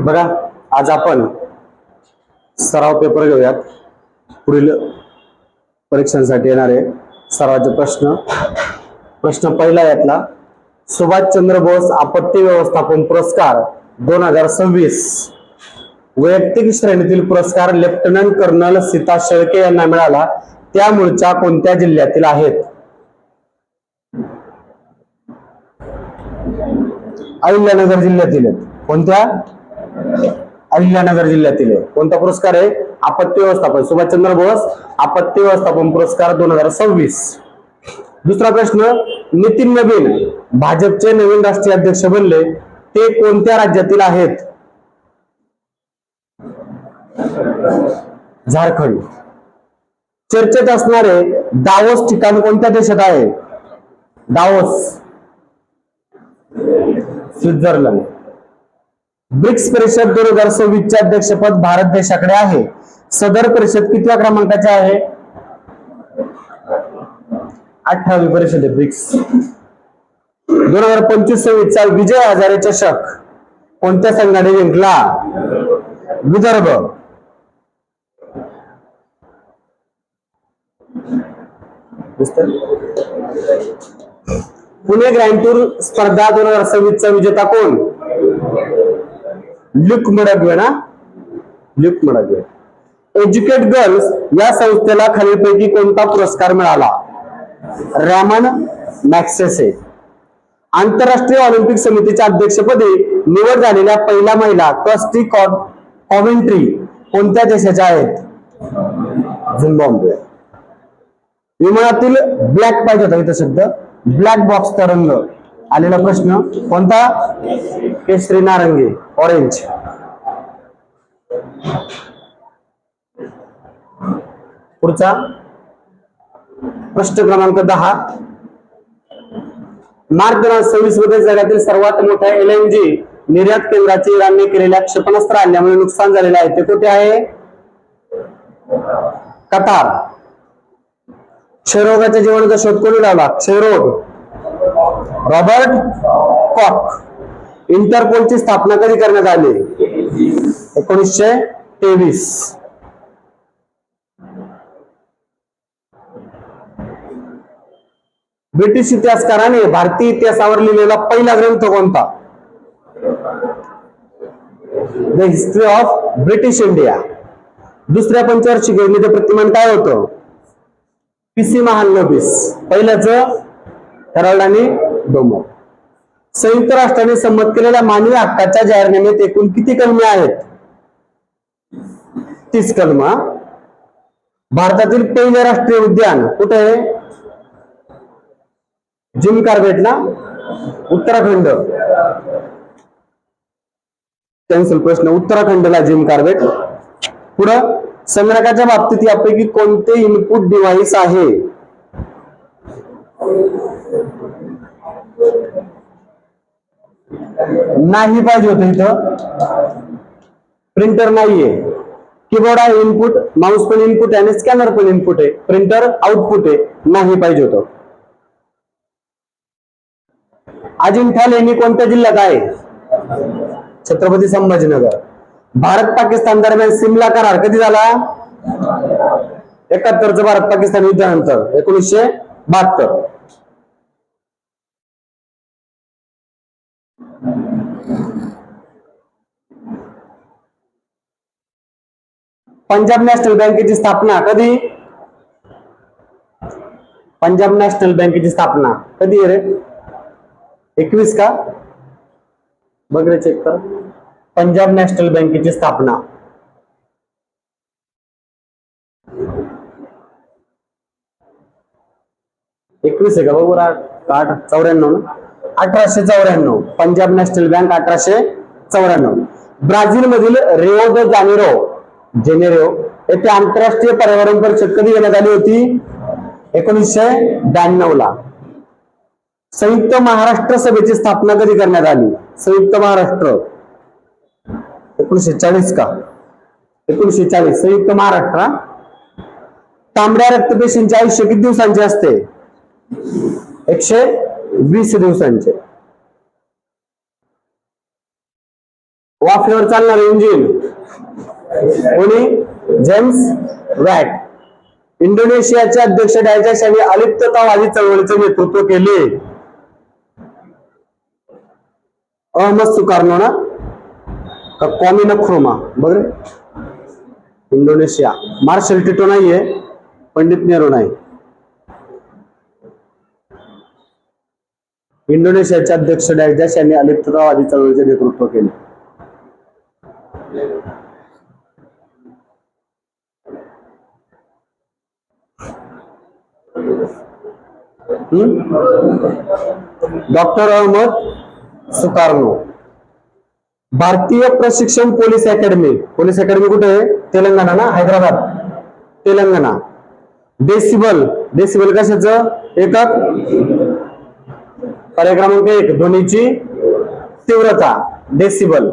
बघा, आज आपण सराव पेपर घेऊयात. पुढील परीक्षांसाठी येणारे सरावाचे प्रश्न पहिला यातला, सुभाषचंद्र बोस आपत्ती व्यवस्थापन पुरस्कार 2026 वैयक्तिक श्रेणीतील पुरस्कार लेफ्टनंट कर्नल सीता शेळके यांना मिळाला. त्या मूळच्या कोणत्या जिल्ह्यातील आहेत? अहिल्यानगर जिल्ह्यातील आहेत. कोणत्या? अहिल्यानगर जिल्ह्यातील आहे. कोणता पुरस्कार आहे? आपत्ती व्यवस्थापन, सुभाषचंद्र बोस आपत्ती व्यवस्थापन पुरस्कार 2026. दुसरा प्रश्न, नितीन नवीन भाजपचे नवीन राष्ट्रीय अध्यक्ष बनले, ते कोणत्या राज्यातील आहेत? झारखंड. चर्चेत असणारे दावोस ठिकाण कोणत्या देशात आहे? Davos, Switzerland. ब्रिक्स परिषद 2026 चे अध्यक्षपद भारत देशाकडे आहे. सदर परिषद कितव्या क्रमांकाची आहे? 18वी परिषद आहे ब्रिक्स. 2025-26 चा विजय हजारे चषक कोणत्या संघाने जिंकला? विदर्भ. पुणे ग्रँड टूर स्पर्धा 2026 चा विजेता कोण? ल्यूक मडग्वे ना? ल्यूक मडग्वे. एज्युकेट गर्ल्स या संस्थेला खालीलपैकी कोणता पुरस्कार मिळाला? Ramon Magsaysay. आंतरराष्ट्रीय ऑलिम्पिक समितीच्या अध्यक्षपदी निवड झालेल्या पहिल्या महिला कस्टी कॉमेंट्री कोणत्या देशाच्या आहेत? झिम्बाब्वे. विमानातील ब्लॅक पाहिजे होता इथं शब्द, ब्लॅक बॉक्सचा रंग आलेला प्रश्न कोणता? केशरी नारंगी, ऑरेंज. पुढचा प्रश्न क्रमांक 10, मार्च 2026 मध्ये जगातील सर्वात मोठ्या LNG निर्यात केंद्राचे इराणने केलेल्या क्षेपणास्त्र हल्ल्यामुळे नुकसान झालेले आहे, ते कुठे आहे? कतार. क्षयरोगाच्या जीवाणूचा शोध कोणी लावला? क्षयरोग, रॉबर्ट कॉक. इंटरपोलची स्थापना कधी करण्यात आली? 1923. ब्रिटिश इतिहासकाराने भारतीय इतिहासावर लिहिलेला पहिला ग्रंथ कोणता? The history of British India. दुसऱ्या पंचवार्षिक योजनेचे प्रतिमान काय होतं? PC महालनोबिस. पहिल्याच हेराल्ड आणि डोमो. संयुक्त राष्ट्राने संमत केलेल्या मानवी हक्काच्या जाहीरनाम्यात एकूण किती कलमे आहेत? 30 कलम. भारतातील पहिले राष्ट्रीय उद्यान कुठे आहे? जिम कार्बेटला, उत्तराखंड. कॅन्सल प्रश्न, उत्तराखंडला जिम कार्बेट. पुढं, संगणकाच्या बाबतीत यापैकी कोणते इनपुट डिव्हाइस आहे? नाही पाहिजे होतं इथं, प्रिंटर नाहीये. कीबोर्ड आहे इनपुट, माउस पण इनपुट आहे आणि स्कॅनर पण इनपुट आहे. प्रिंटर आउटपुट आहे, नाही पाहिजे होतं. अजिंठा लेणी कोणत्या जिल्ह्यात आहे? छत्रपती संभाजीनगर. भारत पाकिस्तान दरम्यान सिमला करार कधी झाला? 71चं भारत पाकिस्तान युद्धानंतर, 1972. पंजाब नॅशनल बँकेची स्थापना कधी? पंजाब नॅशनल बँकेची स्थापना कधी आहे रे? 21 का? बघ रे, चेक कर. पंजाब नॅशनल बँकेची स्थापना 21 आहे का? बघ बरं. 94 1894. Punjab national bank 1894. ब्राझील मधील रिओ द जेनेरो येथे आंतरराष्ट्रीय पर्यावरण परिषद कधी घेण्यात आली होती? 1992 ला. संयुक्त महाराष्ट्र सभेची स्थापना कधी करण्यात आली? संयुक्त महाराष्ट्र 1940 का? 1940. संयुक्त महाराष्ट्र. तांबड्या रक्तपेशींचे आयुष्य किती दिवसांचे असते? 120 दिवसांचे. वाफेवर चालणार इंजिन कोणी? James watt. इंडोनेशियाचे अध्यक्ष डायजेस यांनी अलिप्ततावादी चळवळीचे नेतृत्व केले. अहमद सुकार्नो ना का क्वामी नक्रुमा? बघ इंडोनेशिया. मार्शल टिटो नाहीये, पंडित नेहरू नाही. इंडोनेशियाचे अध्यक्ष डायजेस यांनी अलिप्ततावादी चळवळीचे नेतृत्व केले. Doctor Ahmed Sukarno. भारतीय प्रशिक्षण पोलीस अकॅडमी. पोलीस अकॅडमी कुठे आहे? तेलंगणा ना, हैदराबाद, तेलंगणा. डेसिबल. डेसिबल कशाचं एकक? पर्याय क्रमांक 1 ध्वनीची तीव्रता, डेसिबल.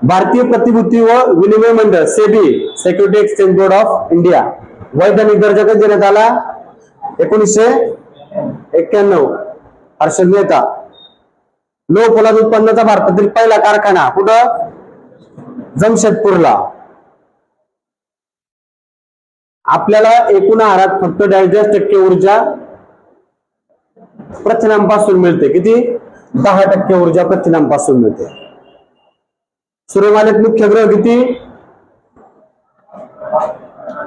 भारतीय प्रतिभूती व विनिमय मंडळ SEBI, security exchange board of India, वैधानिक दर्जा कधी देण्यात आला? 1991. हर्षद मेहता. लोह पोलाद उत्पन्नाचा भारतातील पहिला कारखाना कुठं? जमशेदपूरला. आपल्याला एकूण आहारात फक्त 42% ऊर्जा प्रथिनांपासून मिळते. किती? 10% ऊर्जा प्रथिनांपासून मिळते. सूर्यमालेत मुख्य ग्रह किती?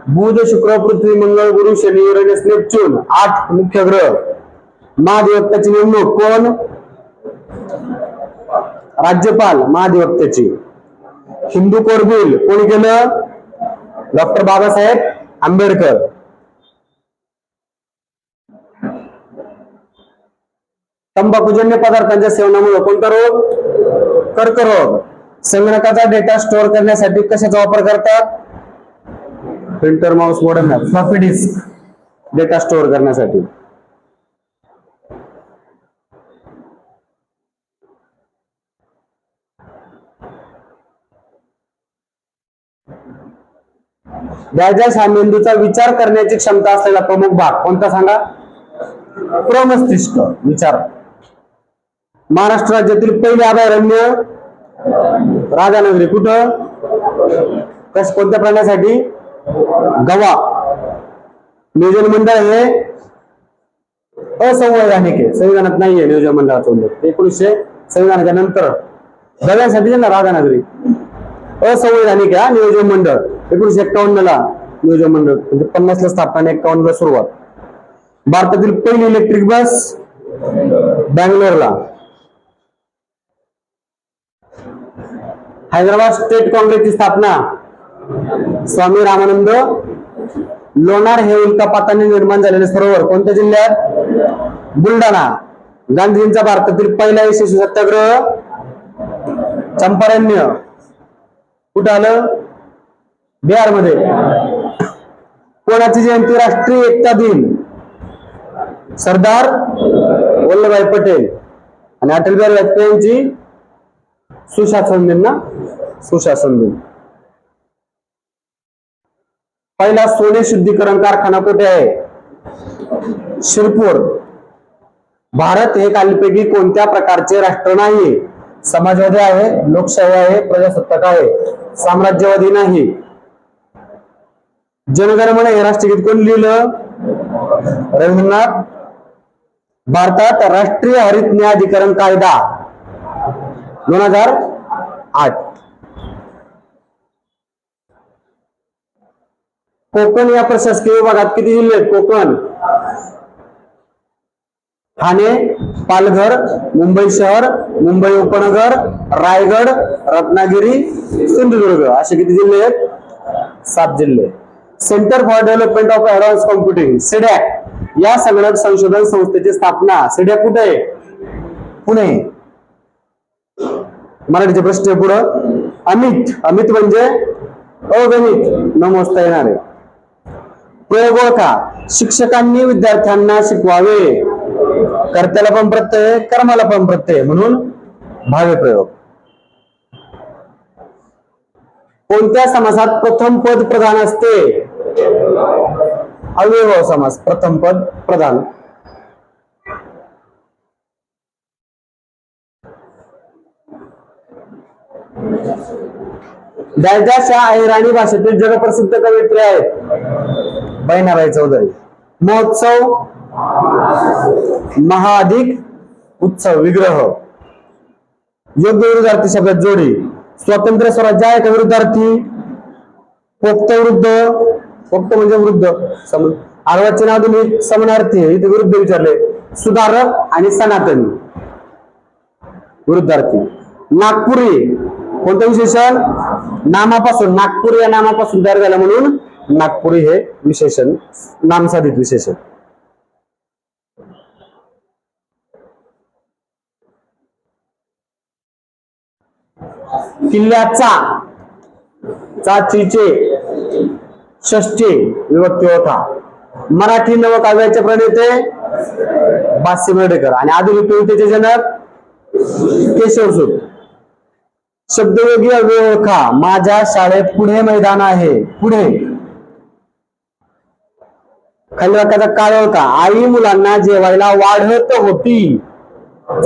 बुध, शुक्र, पृथ्वी, मंगळ, गुरु, शनी, युरेनस, नेपच्यून. 8 मुख्य ग्रह. महाधिवक्त्याची नेमणूक कोण? राज्यपाल महाधिवक्त्याची. हिंदू कोड बिल कोणी केलं? डॉक्टर बाबासाहेब आंबेडकर. तंबाखूजन्य पदार्थांच्या सेवनामुळे कोणता रोग? कर्करोग. संगणकाचा डेटा स्टोअर करण्यासाठी कशाचा वापर करतात? Printer, mouse, modem, floppy disk. Data store करण्यासाठी. डायजेस्ट हा मेंदूचा विचार करण्याची क्षमता असलेला प्रमुख भाग कोणता सांगा? प्रमस्तिष्क. विचार. महाराष्ट्र राज्यातील पहिले अभयारण्य राधानगरी. कुठं? कोणत्या प्राण्यासाठी? गवा. नियोजन मंडळ हे असंवैधानिक आहे, संविधानात नाहीये नियोजन मंडळाचा उल्लेख. 1900 संविधानाच्या नंतर गव्यांसाठी ना राधानगरी असंवैधानिक आहे. नियोजन मंडळ 1951 ला नियोजन मंडळ, म्हणजे 50 ला स्थापना, 51 ला सुरुवात. भारतातील पहिली इलेक्ट्रिक बस बँगलोरला. हैदराबाद स्टेट काँग्रेसची स्थापना स्वामी रामानंद लोणार हे उल्कापाताने निर्माण झालेले सरोवर कोणत्या जिल्ह्यात? बुलढाणा. गांधीजींचा भारतातील पहिला यशस्वी सत्याग्रह चंपारण्य कुठं आलं? बिहार मध्ये. कोणाची जयंती राष्ट्रीय एकता दिन? सरदार वल्लभभाई पटेल. आणि अटल बिहारी वाजपेयी यांची सुशासन दिन ना, सुशासन दिन. पहिला सोने शुद्धीकरण कारखाना कुठे आहे? शिरपूर. भारत हे खालीलपैकी कोणत्या प्रकारचे राष्ट्र नाही? समाजवादी आहे, लोकशाही आहे, प्रजासत्ताक आहे, साम्राज्यवादी नाही. जनगणमन हे राष्ट्रगीत कोण लिहिलं? रवींद्रनाथ. भारतात राष्ट्रीय हरित न्यायाधिकरण कायदा 2008. कोकण या प्रशासकीय विभागात किती जिल्हे आहेत? कोकण, ठाणे, पालघर, मुंबई शहर, मुंबई उपनगर, रायगड, रत्नागिरी, सिंधुदुर्ग असे किती जिल्हे आहेत? 7 जिल्हे. Centre for development of advance computing C-DAC या संगणक संशोधन संस्थेची स्थापना सिडॅक कुठे आहे? पुणे. मराठीचे प्रश्न पुढं. अमित. अमित म्हणजे अगणित, न मोजता येणारे. प्रयोग ओळखा. शिक्षकांनी विद्यार्थ्यांना शिकवावे. कर्त्याला पण प्रत्यय, कर्माला पण प्रत्यय, म्हणून भावे प्रयोग. कोणत्या समासात प्रथम पद प्रधान असते? अव्ययभाव समास. प्रथम पद प्रधान. दैजाशा अहिराणी भाषेतील जगप्रसिद्ध कवयित्री आहेत बहिणाबाई चौधरी. महोत्सव, महाअधिक उत्सव, विग्रह. योग्य विरुद्धार्थी शब्दात जोडी. स्वातंत्र्य स्वराज्य आहे का विरुद्धार्थी? पोक्त वृद्ध, पोक्त म्हणजे वृद्ध. अर्वाचीन आधुनिक समानार्थी इथे विरुद्ध विचारले. सुधारक आणि सनातनी विरुद्धार्थी. नागपुरी कोणतं विशेषण? नामापासून, नागपूर या नामापासून तयार झालं म्हणून नागपुरी हे विशेषण, नामसाधित विशेषण. किल्ल्याचा, चाचीचे षष्ठी विभक्ती होता. मराठी नवकाव्याचे प्रणेते बासी बेर्डेकर आणि आधुनिक कवितेचे जनक केशवसूत. शब्दयोगी अव्यय ओळखा. माझ्या शाळेत पुढे मैदान आहे. पुढे. खाली वाक्याचा काळ ओळखा. आई मुलांना जेवायला वाढत होती.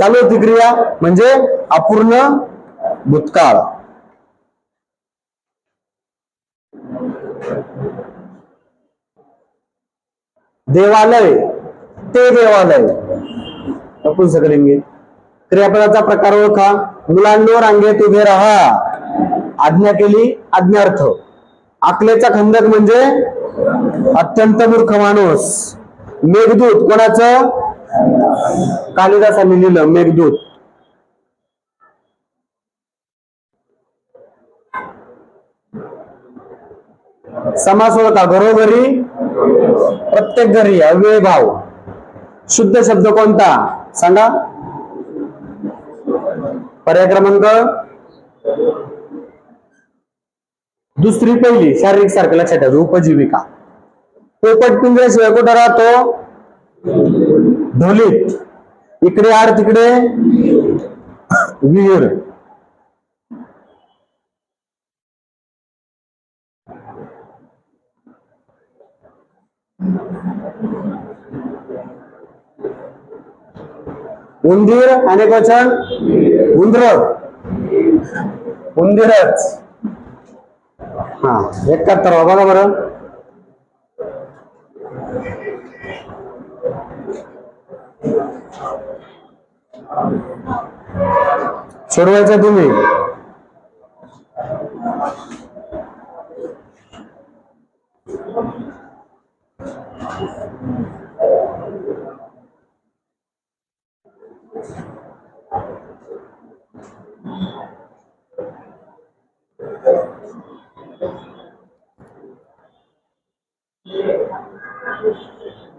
चालू होती क्रिया म्हणजे अपूर्ण भूतकाळ. देवालय, ते देवालय नपुंसकलिंगी. क्रियापदाचा प्रकार ओळखा. मुलांनो रांगेत उभे राहा. आज्ञा केली, आज्ञार्थ. आकलेचा खंदक म्हणजे अत्यंत मूर्ख माणूस. मेघदूत कोणाचं? कालिदासांनी लिहिलं मेघदूत. समास ओळखा. घरोघरी, प्रत्येक घरी, अव्यय भाव. शुद्ध शब्द कोणता सांगा? पर्याय क्रमांक दुसरी, पहिली. शारीरिक सारखं लक्षात ठेवा. उपजीविका. पोपट पिंजऱ्याशिवाय कुठं राहतो? ढोलीत. इकडे आड, तिकडे विहीर. उंदीर अनेक वचन उंदर, उंदीरच. हा 71 बघा बरं. सोडवायचं तुम्ही.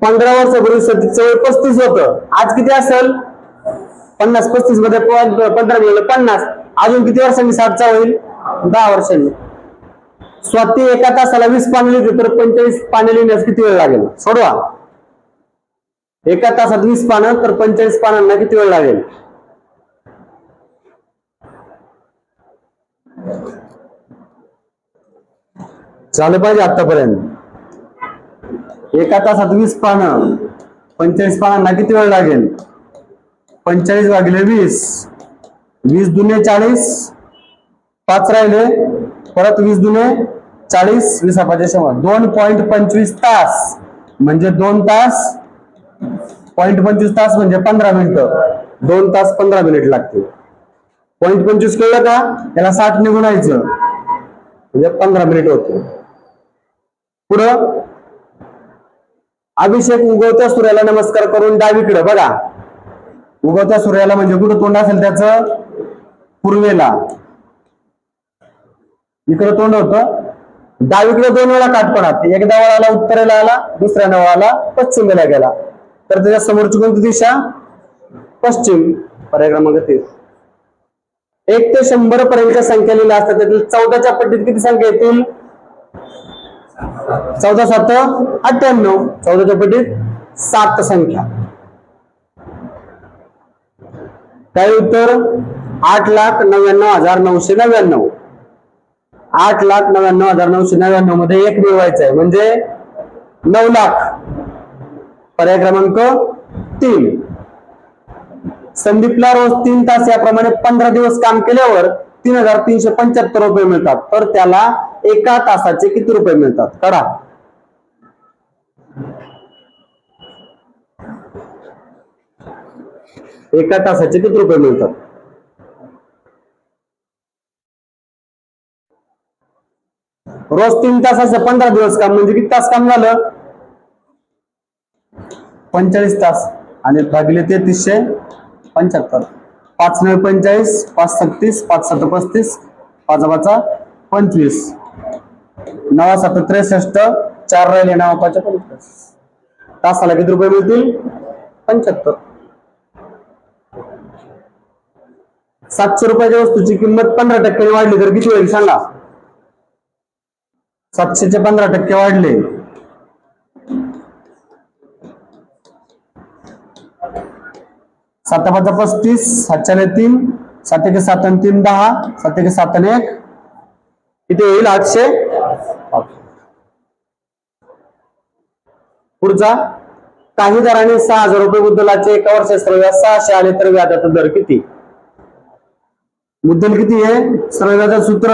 पंधरा वर्षापूर्वी सतीचं वय 35 होतं. आज किती असेल? 50. 35 मध्ये 15 मिळालं 50. अजून किती वर्षांनी 60चा होईल? 10 वर्षांनी. स्वाती एका तासाला 20 पाने लिहिते तर 45 पाने लिहिण्यास किती वेळ लागेल? सोडवा. एका तासात 20 पानं तर 45 पानांना किती वेळ लागेल? चालू पाहिजे आतापर्यंत. एका तासात 20 पानं, 45 पानांना किती वेळ लागेल? 45 भागिले 20, 20 दुने 40, 5 राहिले, परत 20 दुने 40, 20 5 2.25 तास म्हणजे 2 तास 0.25 तास म्हणजे 15 मिनिटं. 2 तास 15 मिनिट लागते. 0.25 कळलं का? याला 60 ने गुणायचं म्हणजे 15 मिनिट होते. पुढं अभिषेक उगवत्या सूर्याला नमस्कार करून डावीकडे बघा. उगवत्या सूर्याला म्हणजे कुठं तोंड असेल त्याचं? पूर्वेला. इकडे तोंड होतं. डावीकडे 2 वेळा काटपणात. एकदा वळाला उत्तरेला आला, दुसऱ्या वळाला पश्चिमेला गेला तर त्याच्या समोरची कोणती दिशा? पश्चिम. पर्याय क्रमांक 3. 1 ते 100 पर्यंतच्या संख्या लिहिल्या असतात. त्यातील 14च्या पट्टीत किती संख्या येतील? 14 7 98. 14च्या पट्टीत 7 संख्या. काय उत्तर? 8,99,999. 8,99,999 मध्ये 1 मिळवायचं आहे म्हणजे 9 लाख. पर्याय क्रमांक 3. संदीपला रोज 3 तास याप्रमाणे 15 दिवस काम केल्यावर 3,375 रुपये मिळतात, तर त्याला एका तासाचे किती रुपये मिळतात काढा. एका तासाचे किती रुपये मिळतात? रोज 3 तासाचं 15 दिवस काम म्हणजे किती तास काम झालं? 45 तास. आणि भागिले 375. 5 9 45, 5 36, 5 7 35, 5 5 25, 9 7 63, 4 राहिले 9 5 25. तासाला किती रुपये मिळतील? 75. 700 रुपयाच्या वस्तूची किंमत 15% वाढली तर किती होईल सांगा? 700 चे 15% वाढले. 7 5 35, 7 4 3, 7 1 7 3 10, 7 1 7 1 किती होईल? 800. पुढचा, काही दराने 6,000 रुपये मुद्दलाचे एका वर्षात सरळ व्याज 600 आले तर व्याजाचा दर किती? मुद्दल किती आहे? सरळ व्याजाचं सूत्र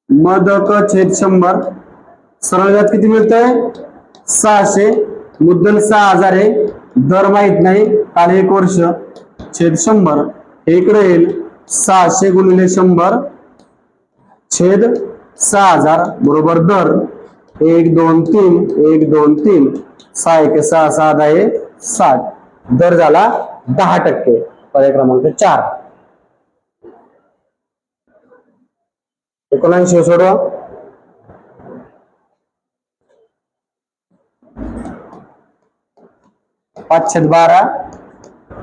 मदक छेद 100. सरळ व्याज किती मिळतंय? 600. मुद्दल 6,000 आहे, दर माहित नाही, काल 1 वर्ष छेद 100. हे इकडे येईल 600 गुणिले 100 छेद 6,000 बरोबर दर 1 2 3 1 2 3 6 1 6 6 10 60. दर झाला 10%. पर्याय क्रमांक 4. 79 सोडवा. 5/12,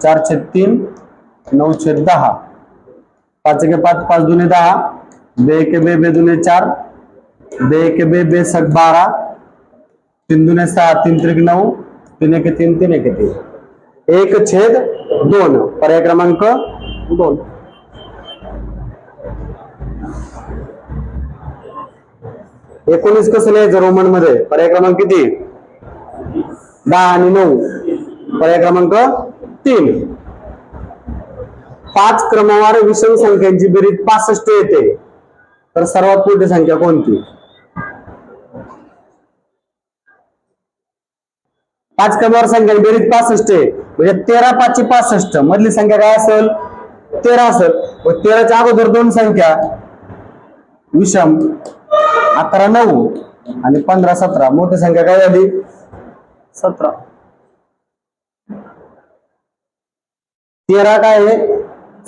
4/3, 9/10. 5 1 5, 5 2 10, 2 1 2, 2 2 4, 2 1 2, 2 7 12, 3 2 6, 3 3 9, 3 1 3, 3 1 3. 1/2. पर्याय क्रमांक 2. 19 कसं लिहायचं रोमन मध्ये? पर्याय क्रमांक किती? 10 आणि 9. पर्याय क्रमांक 3. 5 क्रमवार विषम संख्यांची बेरीज 65 येते तर सर्वात मोठी संख्या कोणती? 5 क्रमवार संख्या बेरीज 65 आहे म्हणजे 13 5 65. मधली संख्या काय असेल? 13 असेल. व 13च्या अगोदर 2 संख्या विषम 11 9 आणि 15 17. मोठी संख्या काय झाली? 17. 13 काय आहे?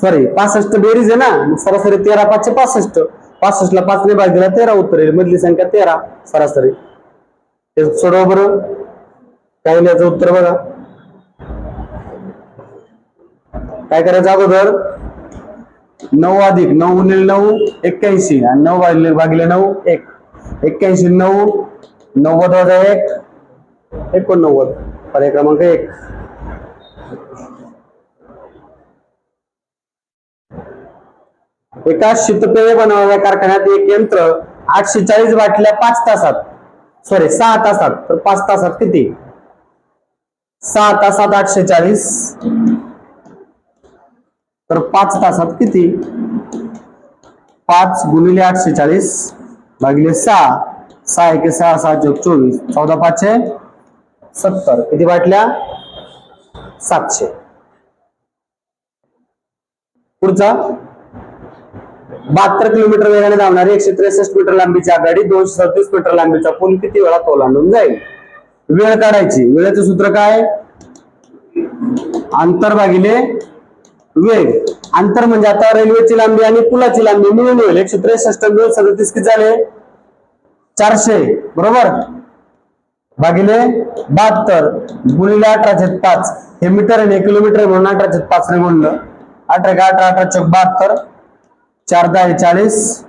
सॉरी 65 बेरीज आहे ना, सरासरी 13 5 65. 65 ला 5 ने भाग दिला 13 उत्तर येईल. मधली संख्या 13 सरासरी. ते सोडवा बरं. काय लिहायचं उत्तर बघा. काय करायचं अगोदर? 9 अधिक 9 गुणिले 9 81 आणि 9 भागिले 9 1. 81 9 90 वजा 1 89. पर्याय क्रमांक 1. एका शीतपेय बनवणाऱ्या कारखान्यात एक यंत्र 840 बाटल्या 5 तासात, सॉरी 6 तासात, तर 5 तासात किती? 6 तासात 840 तर 5 तासात किती? 5 गुणिले 840 भागिले 6. 6 1 6 6 24. 14 5 70. किती बाटल्या? 700. पुढचा, 72 किलोमीटर वेगाने धावणारी 163 मीटर लांबीची आघाडी 237 मीटर लांबीचा पूल किती वेळात ओलांडून जाईल? वेळ काढायची. वेळेचं सूत्र काय? अंतर भागिले वेग. अंतर म्हणजे आता रेल्वेची लांबी आणि पुलाची लांबी मिळून होईल. 163 मिळून 37 किती झाले? 400 बरोबर. भागिले 72 गुणिले 18/5. हे मीटर आणि किलोमीटर म्हणून 18/5 ने गुणलं. 18 18 18 चौक 72. 4 10 40.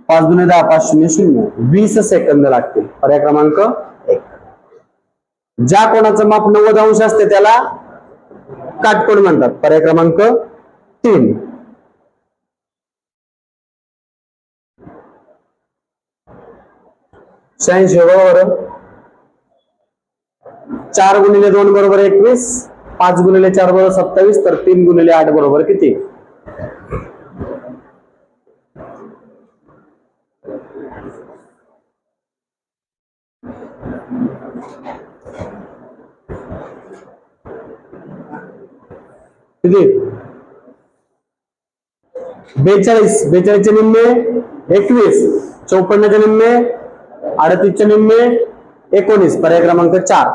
5 2 10 5 0 0. 20 सेकंद लागतील. पर्याय क्रमांक 1. ज्या कोणाचं माप 90 अंश असते त्याला काटकोन म्हणतात. पर्याय क्रमांक 3. 86 बरोबर. 4 गुणिले 2 बरोबर 21. 5 गुणिले 4 बरोबर 27. तर 3 गुणिले 8 बरोबर किती? किती? 42. 42 चे निम्मे 21. 54 चे निम्मे 38 चे निम्मे 19. पर्याय क्रमांक 4.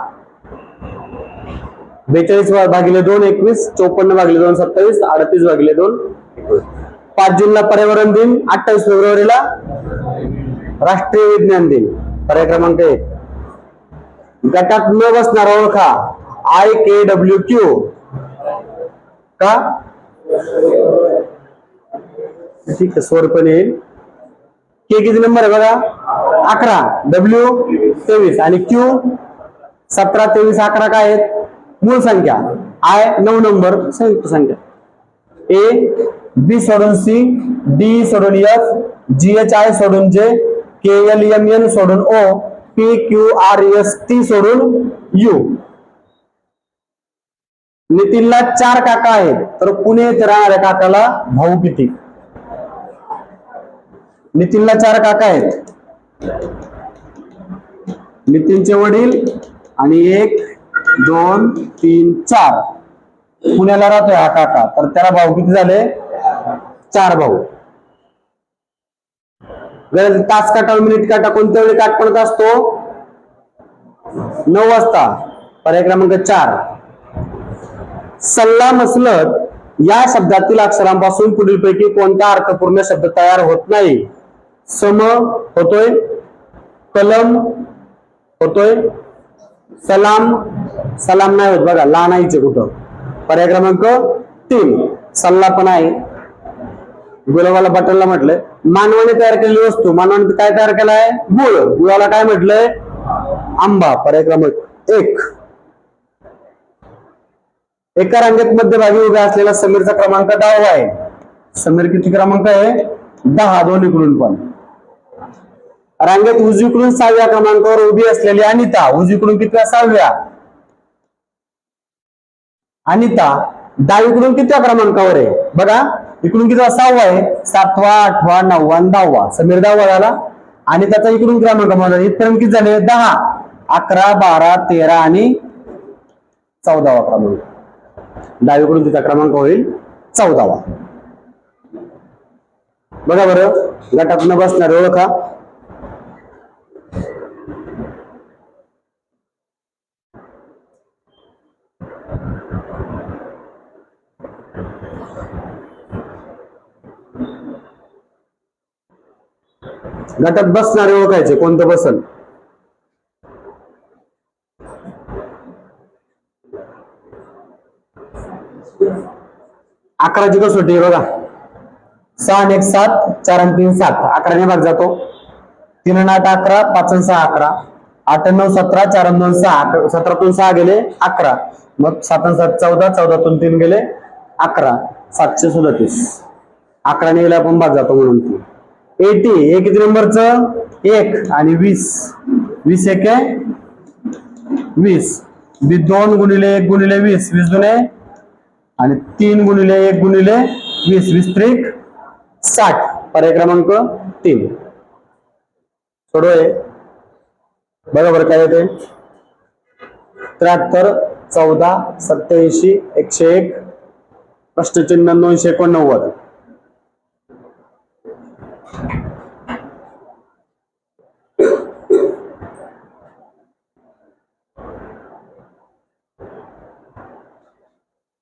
42 भागिले 2 21, 54 भागिले 2 27, 38 भागिले 2 21. 5 जूनला पर्यावरण दिन, 28 फेब्रुवारीला राष्ट्रीय विज्ञान दिन. पर्याय क्रमांक 1. गटात न बसणारा ओळखा. IKWQ का? ठीक आहे, स्वर पण येईल. के किती नंबर आहे बघा? 11. W 23 आणि Q 17, 23, 11 काय आहेत? मूळ संख्या. I 9 नंबर संयुक्त संख्या. A B सोडून C, D सोडून F, GHI सोडून J, KLMN सोडून O, PQRST सोडून U. नितीनला 4 काका आहेत, तर पुणे येथे राहणाऱ्या काकाला भाऊ किती? नितीनला 4 काका आहेत. नितीनचे वडील आणि 1 2 3 4. पुण्याला राहतोय हा काका, तर त्याला भाऊ किती झाले? 4 भाऊ. तास काटा मिनिट काटा कोणत्या वेळी काट पडत असतो? 9 वाजता. पर्याय क्रमांक 4. सल्ला मसलत या शब्दातील अक्षरांपासून पुढीलपैकी कोणता अर्थपूर्ण शब्द तयार होत नाही? सम होतोय, कलम होतोय, सलाम सलाम नाही होत बघा, ला नाहीचे कुठं. पर्याय क्रमांक 3. सल्ला पण आहे. गुलाबाला बटनला म्हटलंय मानवाने तयार केलेली वस्तू. मानवाने काय तयार केलाय? गुळ. गुळाला काय म्हटलंय? आंबा. पर्याय क्रमांक 1. एका रांगेत मध्यभागी उभ्या असलेला समीरचा क्रमांक 10 आहे. समीर किती क्रमांक आहे? 10. दोन्हीकडून पण. रांगेत उजवीकडून 6व्या क्रमांकावर उभी असलेली अनिता उजवीकडून कितव्या? 6व्या. अनिता डावीकडून कितव्या क्रमांकावर आहे? बघा, इकडून किती? 6वा आहे. 7वा 8वा 9वा 10वा. समीर 10वा झाला. आणि त्याचा इकडून क्रमांक मला इथपर्यंत किती झाले? 10, 11, 12, 13 आणि 14वा क्रमांक. डावीकडून तिचा क्रमांक होईल 14वा. बघा बरं, गटात न बसणारे ओळखा. गटात बसणारे ओळखायचे, कोणतं बसल? अकराची कसोटी बघा. 6 आणि 1 7, 4 आणि 3 7. 11 भाग जातो. 3 आणि 8 11, 5 आणि 6 11, 8 आणि 9 17, 4 आणि 2 6, 17तून 6 गेले 11, मग 7 आणि 7 14, 14तून 3 गेले 11, 737. 11 ने गेले आपण भाग जातो म्हणून. 80 हे किती नंबरचं? 1 आणि 20. 20 1 आहे 20. 2 गुणिले 1 गुणिले 20, 20 दुने आणि 3 गुणिले 1 गुणिले 20, 20 त्रिक 60. पर्याय क्रमांक 3. सोडवय बघा बरं काय येते? 73 14 87 101 प्रश्नचिन्ह 989.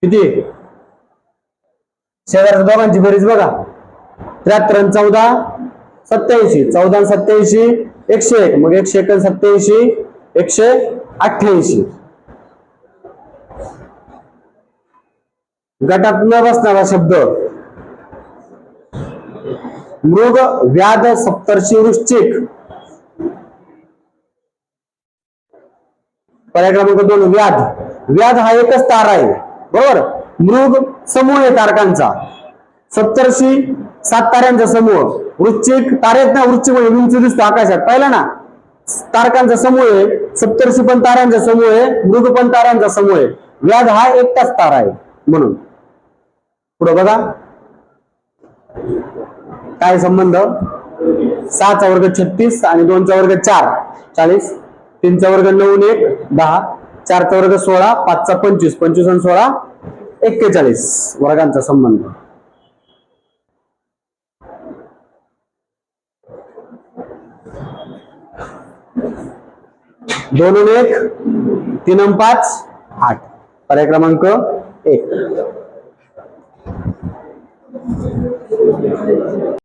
किती? शेजारच्या दोघांची बेरीज बघा. 73 आणि 14 87, 14 आणि 87 101, मग 101 आणि 87 188. गटात न बसणारा शब्द. मृग व्याध सप्तर्षी वृश्चिक. पर्याय क्रमांक 2 व्याध. व्याध हा एकच तारा आहे बरोबर. मृग समूह आहे तारकांचा. सप्तर्षी 7 ताऱ्यांचा समूह. वृश्चिक तारेत ना, वृश्चिक म्हणजे उंच दिसतो आकाशात, पाहिलं ना. तारकांचा समूह आहे. सप्तर्षी पण ताऱ्यांचा समूह आहे, मृग पण ताऱ्यांचा समूह आहे. व्याध हा एकटाच तारा आहे म्हणून. पुढे बघा, काय संबंध? 6चा वर्ग 36 आणि 2चा वर्ग 4 40, 3चा वर्ग 9 आणि 1 10, 4चा वर्ग 16, 5चा 25, 25 आणि 16 41 वर्गांचा संबंध. 2 आणि 1 3 आणि 5 8. पर्याय क्रमांक 1.